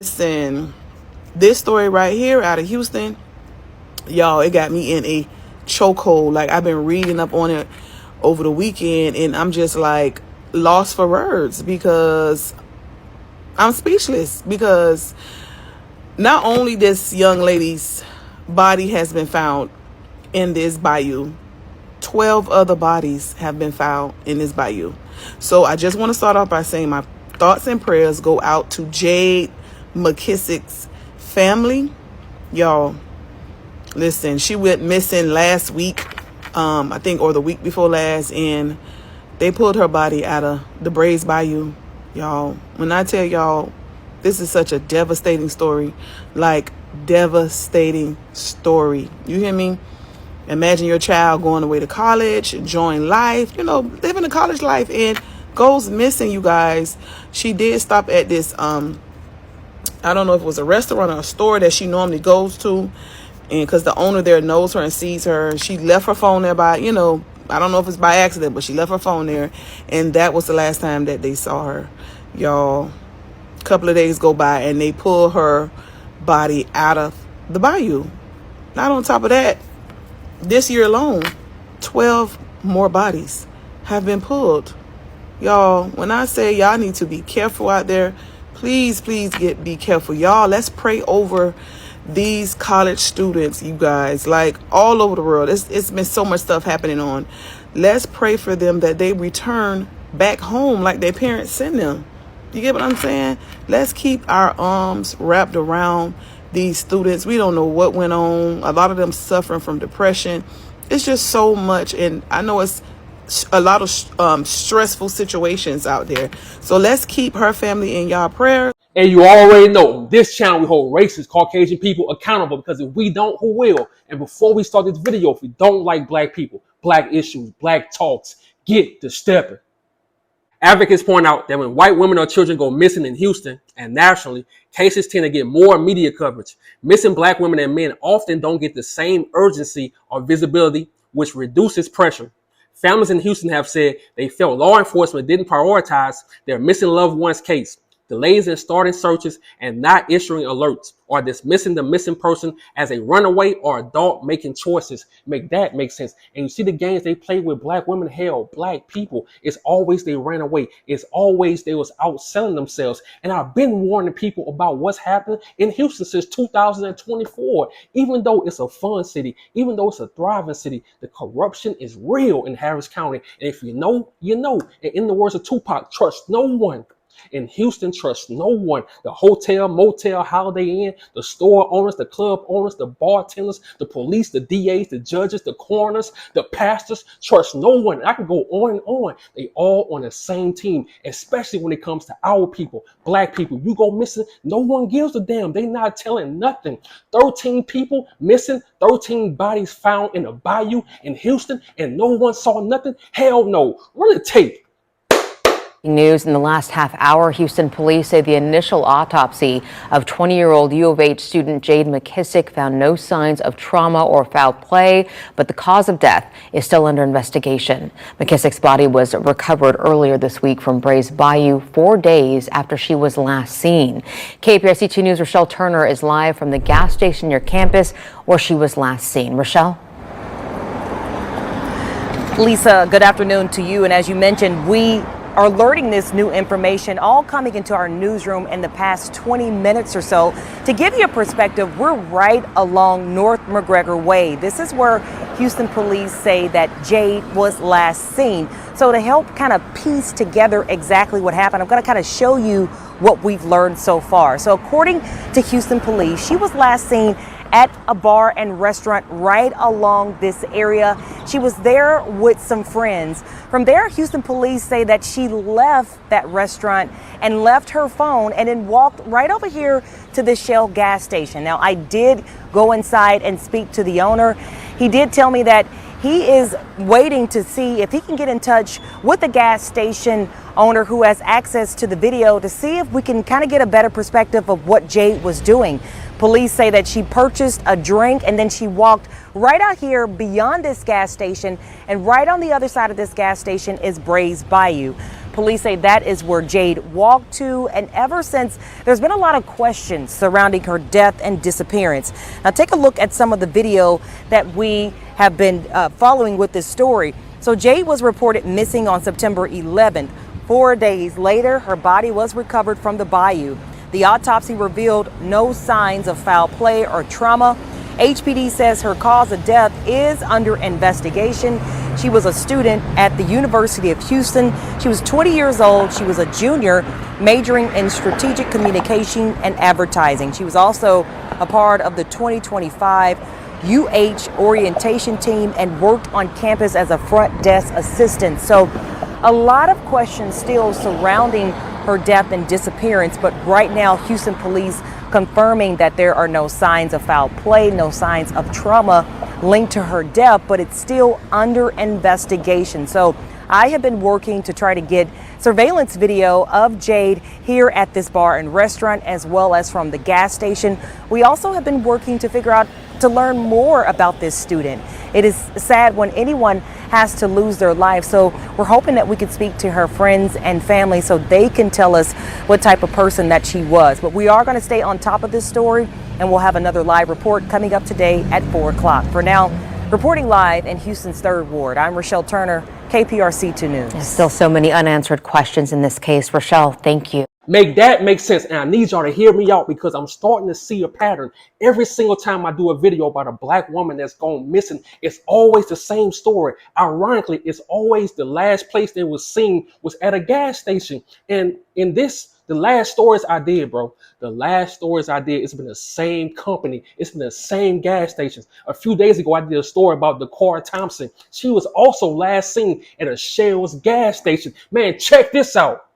Listen, this story right here out of Houston, y'all, it got me in a chokehold. Like, I've been reading up on it over the weekend, and I'm just like lost for words because I'm speechless. Because not only this young lady's body has been found in this bayou, 12 other bodies have been found in this bayou. So I just want to start off by saying my thoughts and prayers go out to Jade McKissick's family. Y'all, listen, she went missing last week, I think, or the week before last, and they pulled her body out of the Brays Bayou. Y'all, when I tell y'all, this is such a devastating story, like devastating story. You hear me? Imagine your child going away to college, enjoying life, living a college life, and goes missing, you guys. She did stop at this, I don't know if it was a restaurant or a store that she normally goes to. And because the owner there knows her and sees her, she left her phone there by, I don't know if it's by accident, but she left her phone there. And that was the last time that they saw her. Y'all, a couple of days go by and they pull her body out of the bayou. Not on top of that, this year alone, 12 more bodies have been pulled. Y'all, when I say y'all need to be careful out there, please be careful. Y'all, let's pray over these college students, you guys, like all over the world. It's been so much stuff happening on. Let's pray for them that they return back home like their parents send them. You get what I'm saying? Let's keep our arms wrapped around these students. We don't know what went on. A lot of them suffering from depression. It's just so much. And I know it's a lot of stressful situations out there. So let's keep her family in y'all prayers. And you already know, this channel, we hold racist Caucasian people accountable, because if we don't, who will? And before we start this video, if we don't like black people, black issues, black talks, get to stepping. Advocates point out that when white women or children go missing in Houston and nationally, cases tend to get more media coverage. Missing black women and men often don't get the same urgency or visibility, which reduces pressure. Families in Houston have said they felt law enforcement didn't prioritize their missing loved one's case. Delays in starting searches and not issuing alerts, or dismissing the missing person as a runaway or adult making choices, make sense. And you see the games they play with black women, hell, black people, it's always they ran away. It's always they was outselling themselves. And I've been warning people about what's happening in Houston since 2024. Even though it's a fun city, even though it's a thriving city, the corruption is real in Harris County. And if you know, you know. And in the words of Tupac, trust no one. In Houston, trust no one. The hotel, motel, Holiday Inn, the store owners, the club owners, the bartenders, the police, the DAs, the judges, the coroners, the pastors, trust no one. I can go on and on. They all on the same team, especially when it comes to our people, black people. You go missing, no one gives a damn. They not telling nothing. 13 people missing, 13 bodies found in a bayou in Houston, and no one saw nothing? Hell no. Run the tape. News in the last half hour, Houston police say the initial autopsy of 20-year-old U of H student Jade McKisick found no signs of trauma or foul play, but the cause of death is still under investigation. McKissick's body was recovered earlier this week from Brays Bayou 4 days after she was last seen. KPRC 2 News' Rochelle Turner is live from the gas station near campus where she was last seen. Rochelle? Lisa, good afternoon to you. And as you mentioned, we are learning this new information all coming into our newsroom in the past 20 minutes or so. To give you a perspective, we're right along North McGregor Way. This is where Houston police say that Jade was last seen. So to help kind of piece together exactly what happened, I'm going to kind of show you what we've learned so far. So according to Houston police, she was last seen at a bar and restaurant right along this area. She was there with some friends. From there, Houston police say that she left that restaurant and left her phone and then walked right over here to the Shell gas station. Now, I did go inside and speak to the owner. He did tell me that he is waiting to see if he can get in touch with the gas station owner who has access to the video to see if we can kind of get a better perspective of what Jade was doing. Police say that she purchased a drink and then she walked right out here beyond this gas station, and right on the other side of this gas station is Brays Bayou. Police say that is where Jade walked to, and ever since, there's been a lot of questions surrounding her death and disappearance. Now take a look at some of the video that we have been following with this story. So Jade was reported missing on September 11th. 4 days later, her body was recovered from the bayou. The autopsy revealed no signs of foul play or trauma. HPD says her cause of death is under investigation. She was a student at the University of Houston. She was 20 years old. She was a junior, majoring in strategic communication and advertising. She was also a part of the 2025 orientation team and worked on campus as a front desk assistant. So a lot of questions still surrounding her death and disappearance, but right now Houston police confirming that there are no signs of foul play, no signs of trauma linked to her death, but it's still under investigation. So I have been working to try to get surveillance video of Jade here at this bar and restaurant, as well as from the gas station. We also have been working to figure out to learn more about this student. It is sad when anyone has to lose their life. So we're hoping that we could speak to her friends and family so they can tell us what type of person that she was. But we are going to stay on top of this story, and we'll have another live report coming up today at 4 o'clock. For now, reporting live in Houston's 3rd Ward, I'm Rochelle Turner, KPRC 2 News. There's still so many unanswered questions in this case. Rochelle, thank you. Make that make sense. And I need y'all to hear me out, because I'm starting to see a pattern. Every single time I do a video about a black woman that's gone missing, it's always the same story. Ironically, it's always the last place they was seen was at a gas station. And in the last stories I did, bro, it's been the same company. It's been the same gas stations. A few days ago, I did a story about Dakar Thompson. She was also last seen at a Shell's gas station. Man, check this out.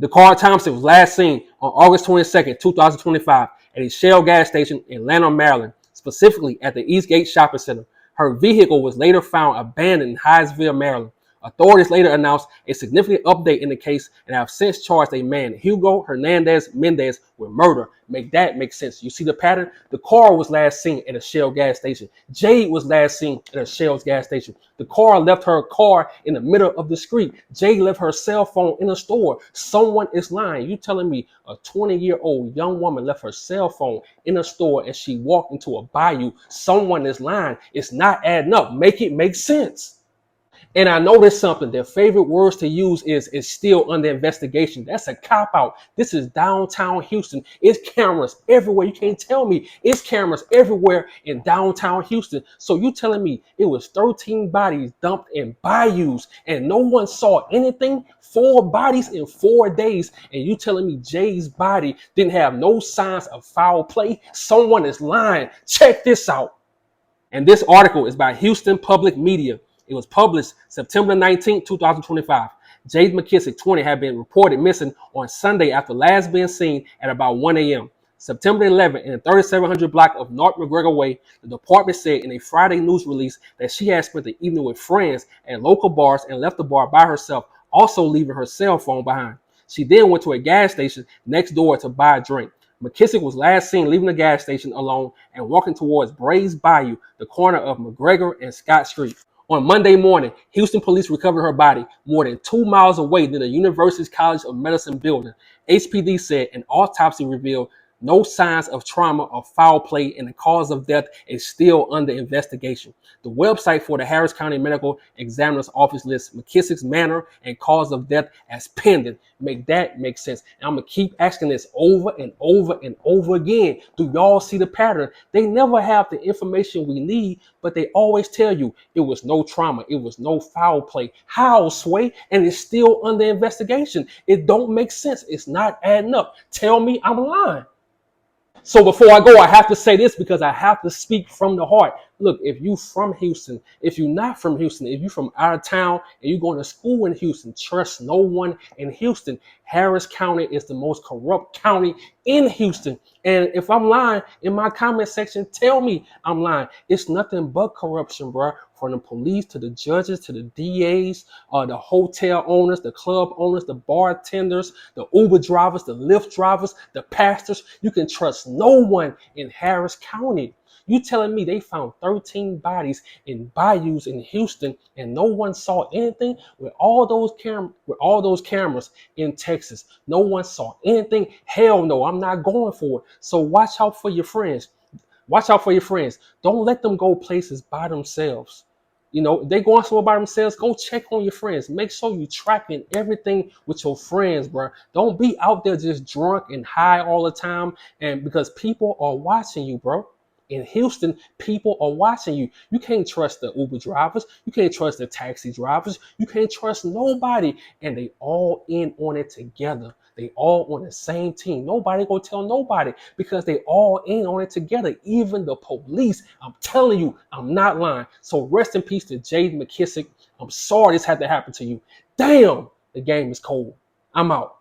Dakar Thompson was last seen on August 22nd, 2025 at a Shell gas station in Lanham, Maryland, specifically at the Eastgate Shopping Center. Her vehicle was later found abandoned in Hyattsville, Maryland. Authorities later announced a significant update in the case and have since charged a man, Hugo Hernandez Mendez, with murder. Make that make sense. You see the pattern? The car was last seen at a Shell gas station. Jade was last seen at a Shell's gas station. The car left her car in the middle of the street. Jade left her cell phone in a store. Someone is lying. You telling me a 20-year-old young woman left her cell phone in a store and she walked into a bayou? Someone is lying. It's not adding up. Make it make sense. And I noticed something. Their favorite words to use is still under investigation. That's a cop-out. This is downtown Houston. It's cameras everywhere. You can't tell me it's cameras everywhere in downtown Houston. So you telling me it was 13 bodies dumped in bayous and no one saw anything? 4 bodies in 4 days. And you telling me Jay's body didn't have no signs of foul play? Someone is lying. Check this out. And this article is by Houston Public Media. It was published September 19, 2025. Jade McKisick, 20, had been reported missing on Sunday after last being seen at about 1 a.m. September 11, in the 3700 block of North McGregor Way, the department said in a Friday news release that she had spent the evening with friends at local bars and left the bar by herself, also leaving her cell phone behind. She then went to a gas station next door to buy a drink. McKissic was last seen leaving the gas station alone and walking towards Brays Bayou, the corner of McGregor and Scott Street. On Monday morning, Houston police recovered her body more than 2 miles away near the University's College of Medicine building. HPD said an autopsy revealed no signs of trauma or foul play, and the cause of death is still under investigation. The website for the Harris County Medical Examiner's Office lists McKissick's manner and cause of death as pending. Make that make sense. And I'm going to keep asking this over and over and over again. Do y'all see the pattern? They never have the information we need, but they always tell you it was no trauma. It was no foul play. How, Sway? And it's still under investigation. It don't make sense. It's not adding up. Tell me I'm lying. So before I go, I have to say this because I have to speak from the heart. Look, if you from Houston, if you're not from Houston, if you're from out of town and you're going to school in Houston, trust no one in Houston. Harris County is the most corrupt county in Houston. And if I'm lying, in my comment section, tell me I'm lying. It's nothing but corruption, bro. From the police to the judges to the DAs, the hotel owners, the club owners, the bartenders, the Uber drivers, the Lyft drivers, the pastors. You can trust no one in Harris County. You telling me they found 13 bodies in bayous in Houston and no one saw anything with all those cameras in Texas? No one saw anything. Hell no, I'm not going for it. So watch out for your friends. Watch out for your friends. Don't let them go places by themselves. You know, if they going somewhere by themselves, go check on your friends. Make sure you tracking everything with your friends, bro. Don't be out there just drunk and high all the time. And because people are watching you, bro. In Houston, people are watching you. You can't trust the Uber drivers. You can't trust the taxi drivers. You can't trust nobody. And they all in on it together. They all on the same team. Nobody gonna tell nobody because they all in on it together. Even the police. I'm telling you, I'm not lying. So rest in peace to Jade McKisick. I'm sorry this had to happen to you. Damn, the game is cold. I'm out.